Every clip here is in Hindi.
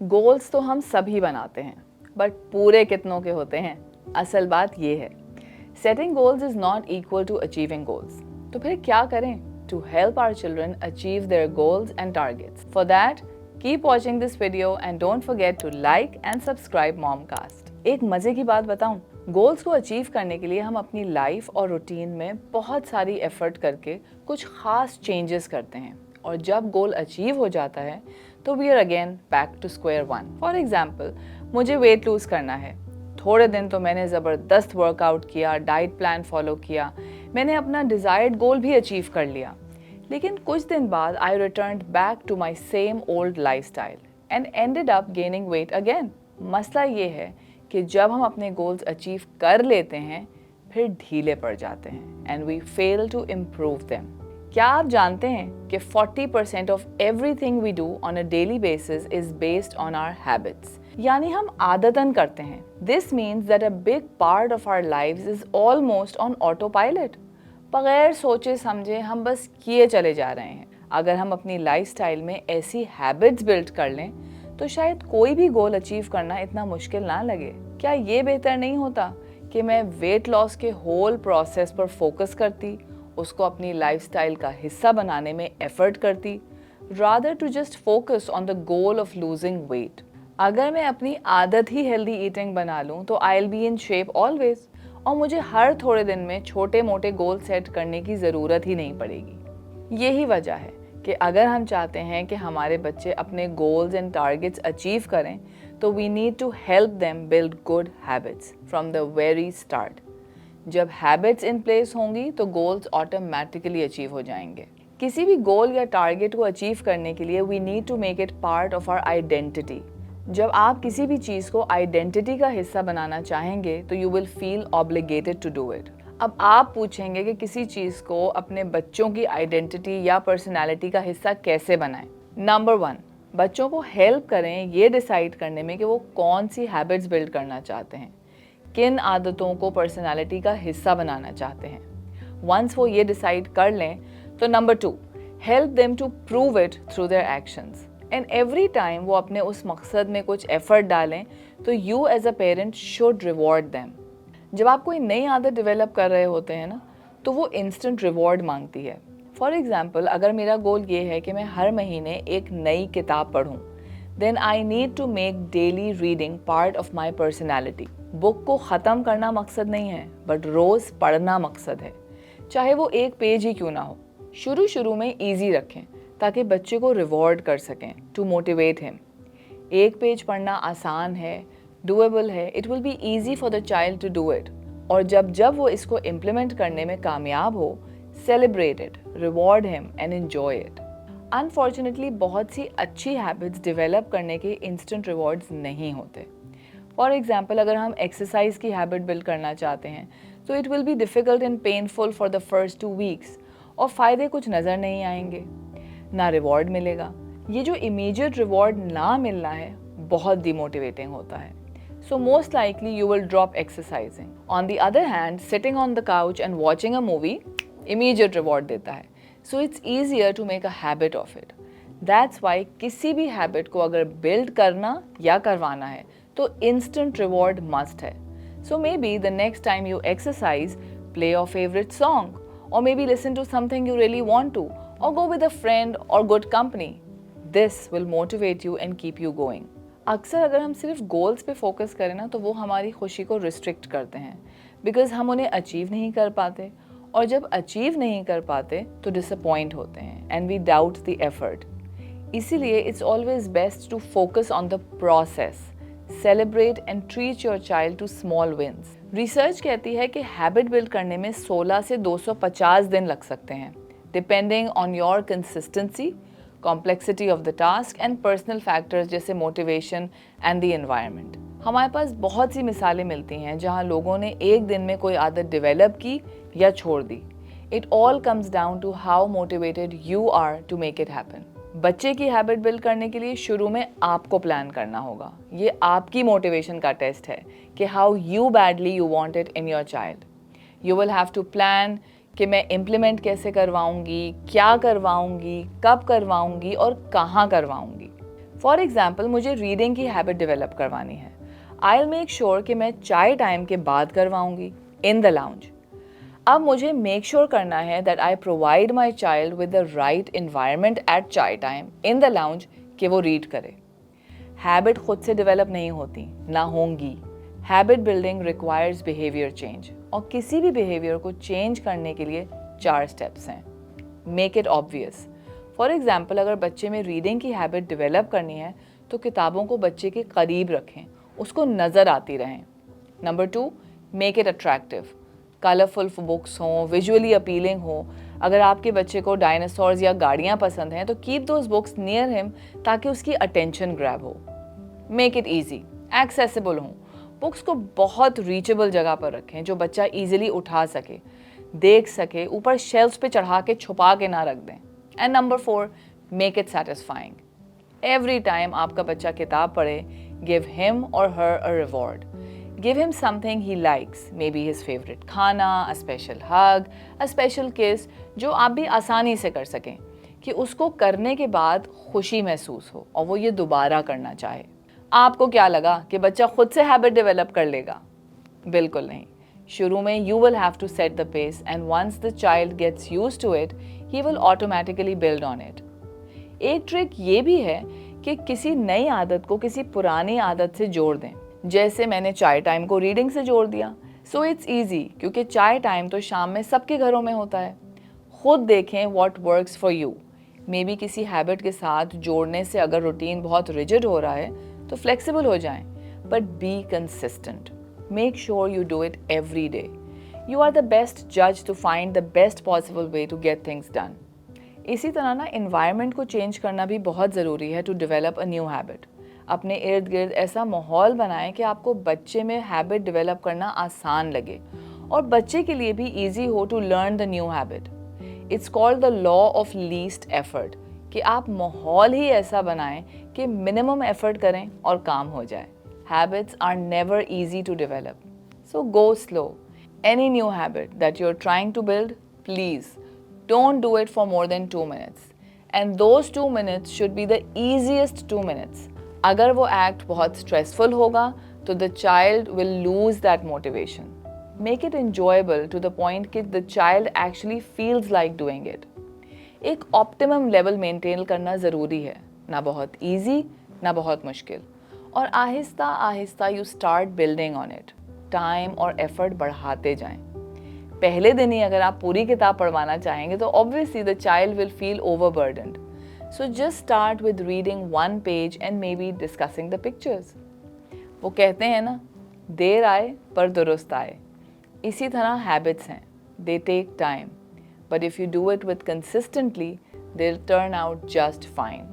गोल्स तो हम सभी बनाते हैं, बट पूरे कितनों के होते हैं? असल बात ये है, setting goals is not equal to achieving goals. तो फिर क्या करें to help our children achieve their goals and targets? For that, keep watching this video and don't forget to like and subscribe Momcast. एक मजे की बात बताऊं, गोल्स को अचीव करने के लिए हम अपनी लाइफ और रूटीन में बहुत सारी एफर्ट करके कुछ खास चेंजेस करते हैं, और जब गोल अचीव हो जाता है तो we are again back to square one. For example, मुझे वेट लूज करना है। थोड़े दिन तो मैंने ज़बरदस्त वर्कआउट किया, डाइट प्लान फॉलो किया, मैंने अपना डिज़ायर्ड गोल भी अचीव कर लिया। लेकिन कुछ दिन बाद I returned back to my same old lifestyle and ended up gaining weight again. मसला ये है कि जब हम अपने गोल्स अचीव कर लेते हैं फिर ढीले पड़ जाते हैं and we fail to improve them. क्या आप जानते हैं कि 40% of everything we do on a daily basis is based on our habits, यानी हम आदतन करते हैं। This means that a big part of our lives is almost on auto pilot. बगैर सोचे समझे हम बस किए चले जा रहे हैं। अगर हम अपनी लाइफस्टाइल में ऐसी हैबिट्स बिल्ड कर लें तो शायद कोई भी गोल अचीव करना इतना मुश्किल ना लगे। क्या ये बेहतर नहीं होता कि मैं वेट लॉस के होल प्रोसेस पर फोकस करती, उसको अपनी लाइफस्टाइल का हिस्सा बनाने में एफर्ट करती, rather to just focus on the goal of losing weight? अगर मैं अपनी आदत ही हेल्दी ईटिंग बना लूँ तो I will be in shape always, और मुझे हर थोड़े दिन में छोटे मोटे गोल सेट करने की ज़रूरत ही नहीं पड़ेगी। यही वजह है कि अगर हम चाहते हैं कि हमारे बच्चे अपने गोल्स एंड टारगेट्स अचीव करें तो we need to help them build good habits from the very start. जब हैबिट्स इन प्लेस होंगी तो गोल्स ऑटोमेटिकली अचीव हो जाएंगे। किसी भी गोल या टारगेट को अचीव करने के लिए we need to make it part of our identity. जब आप किसी भी चीज़ को आइडेंटिटी का हिस्सा बनाना चाहेंगे तो you will feel obligated to do it. अब आप पूछेंगे कि किसी चीज़ को अपने बच्चों की आइडेंटिटी या पर्सनैलिटी का हिस्सा कैसे बनाएं? नंबर 1, बच्चों को हेल्प करें ये डिसाइड करने में कि वो कौन सी हैबिट्स बिल्ड करना चाहते हैं, किन आदतों को पर्सनालिटी का हिस्सा बनाना चाहते हैं। वंस वो ये डिसाइड कर लें तो number 2, help them to prove it through their actions. And every time वो अपने उस मकसद में कुछ एफर्ट डालें तो you as a parent should reward them. जब आप कोई नई आदत डेवलप कर रहे होते हैं ना, तो वो इंस्टेंट रिवॉर्ड मांगती है। फॉर एग्जाम्पल, अगर मेरा गोल ये है कि मैं हर महीने एक नई किताब पढूं, then I need to make daily reading part of my personality. Book को ख़त्म करना मकसद नहीं है, बट रोज़ पढ़ना मकसद है, चाहे वो एक पेज ही क्यों ना हो। शुरू में ईजी रखें ताकि बच्चे को रिवॉर्ड कर सकें, टू मोटिवेट हिम। एक पेज पढ़ना आसान है, डूएबल है, it will be easy for the child to do it. और जब वो इसको इम्प्लीमेंट करने में कामयाब हो, celebrate it, reward him and enjoy it. Unfortunately बहुत सी अच्छी हैबिट्स डेवलप करने के इंस्टेंट रिवॉर्ड्स नहीं होते। फॉर एग्जाम्पल, अगर हम एक्सरसाइज की हैबिट बिल्ड करना चाहते हैं तो it will be difficult and painful for the first 2 weeks, और फ़ायदे कुछ नज़र नहीं आएंगे, ना रिवॉर्ड मिलेगा। ये जो इमीडिएट रिवॉर्ड ना मिलना है बहुत डिमोटिवेटिंग होता है। So most likely you will drop exercising. On the other hand, sitting on the couch and watching a movie immediate reward देता है, so it's easier to make a habit of it. That's why किसी भी हैबिट को अगर बिल्ड करना या करवाना है तो इंस्टेंट रिवॉर्ड मस्ट है। So maybe the next time you exercise, play your favourite song, or maybe listen to something you really want to, or go with a friend or good company. This will motivate you and keep you going. अक्सर अगर हम सिर्फ गोल्स पे फोकस करें ना तो वो हमारी खुशी को रिस्ट्रिक्ट करते हैं, बिकॉज हम उन्हें अचीव नहीं कर पाते, और जब अचीव नहीं कर पाते तो डिसअपॉइंट होते हैं and we doubt the effort. इसीलिए it's always best to focus on the process, celebrate and treat your child to small wins. Research कहती है कि हैबिट बिल्ड करने में 16 से 250 दिन लग सकते हैं, depending on your consistency, complexity of the task and personal factors जैसे मोटिवेशन एंड द एनवायरनमेंट। हमारे पास बहुत सी मिसालें मिलती हैं जहां लोगों ने एक दिन में कोई आदत डेवलप की या छोड़ दी। It all comes down to how motivated you are to make it happen. बच्चे की हैबिट बिल्ड करने के लिए शुरू में आपको प्लान करना होगा। ये आपकी मोटिवेशन का टेस्ट है कि how you badly you want it in your child. You will have to plan कि मैं इम्प्लीमेंट कैसे करवाऊंगी, क्या करवाऊंगी, कब करवाऊंगी और कहाँ करवाऊंगी। फॉर एग्जाम्पल मुझे रीडिंग की हैबिट डेवलप करवानी है, आई विल मेक श्योर कि मैं चाय टाइम के बाद करवाऊंगी इन द लाउंज। अब मुझे मेक श्योर करना है that I provide my child with the right environment at chai time in the lounge कि वो रीड करे। हैबिट खुद से डेवलप नहीं होती, ना होंगी। Habit building requires behaviour change, और किसी भी बिहेवियर को चेंज करने के लिए 4 स्टेप्स हैं। Make it obvious. For example अगर बच्चे में रीडिंग की हैबिट डेवलप करनी है तो किताबों को बच्चे के करीब रखें, उसको नज़र आती रहें। Number 2, make it attractive. Colourful books हों, विजुअली अपीलिंग हो। अगर आपके बच्चे को डायनासोर्स या गाड़ियाँ पसंद हैं तो keep those books near him ताकि उसकी अटेंशन ग्रैब हो। मेक इट ईजी, एक्सेसिबल हों। बुक्स को बहुत रीचेबल जगह पर रखें जो बच्चा ईजिली उठा सके, देख सके, ऊपर शेल्फ्स पे चढ़ा के छुपा के ना रख दें। And number 4, make it satisfying. Every time आपका बच्चा किताब पढ़े, give him or her a reward. Give him something he likes, maybe his favourite खाना, a special hug, a special किस, जो आप भी आसानी से कर सकें कि उसको करने के बाद खुशी महसूस हो और वो ये दोबारा करना चाहे। आपको क्या लगा कि बच्चा खुद से हैबिट डेवलप कर लेगा? बिल्कुल नहीं। शुरू में you will have to set the pace and once the child gets used to it he will automatically build on it. एक ट्रिक ये भी है कि किसी नई आदत को किसी पुरानी आदत से जोड़ दें। जैसे मैंने चाय टाइम को रीडिंग से जोड़ दिया। सो इट्स ईजी, क्योंकि चाय टाइम तो शाम में सबके घरों में होता है। खुद देखें what works for you. May be किसी हैबिट के साथ जोड़ने से अगर रूटीन बहुत रिजिड हो रहा है तो फ्लेक्सिबल हो जाएं, but be consistent. Make sure you do it every day. You are the best जज to find the best possible way to get things done. इसी तरह ना इन्वायरमेंट को चेंज करना भी बहुत ज़रूरी है to develop a new habit. अपने इर्द गिर्द ऐसा माहौल बनाएं कि आपको बच्चे में हैबिट डेवलप करना आसान लगे और बच्चे के लिए भी ईजी हो to learn the new habit. It's called the law of least effort, कि आप माहौल ही ऐसा बनाएं कि मिनिमम एफर्ट करें और काम हो जाए। Habits are never easy to develop, so go slow. Any new habit that you're trying to build, please don't do it for more than 2 minutes. And those 2 minutes should be the easiest 2 minutes. अगर वो act बहुत stressful होगा तो the child will lose that motivation. Make it enjoyable to the point कि the child actually feels like doing it. एक optimum level maintain करना ज़रूरी है, ना बहुत easy ना बहुत मुश्किल, और Aahista Aahista you start building on it. Time और एफर्ट बढ़ाते जाएं। पहले दिन ही अगर आप पूरी किताब पढ़वाना चाहेंगे तो obviously the child will feel overburdened. So just start with reading 1 page and may be discussing the pictures. वो कहते हैं ना, देर आए पर दुरुस्त आए। इसी तरह हैबिट्स हैं, they take time, but if you do it with consistently they will turn out just fine.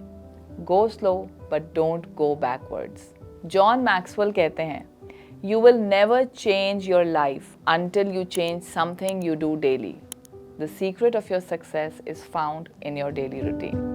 Go slow but don't go backwards. John Maxwell कहते हैं, You will never change your life until you change something you do daily. The secret of your success is found in your daily routine.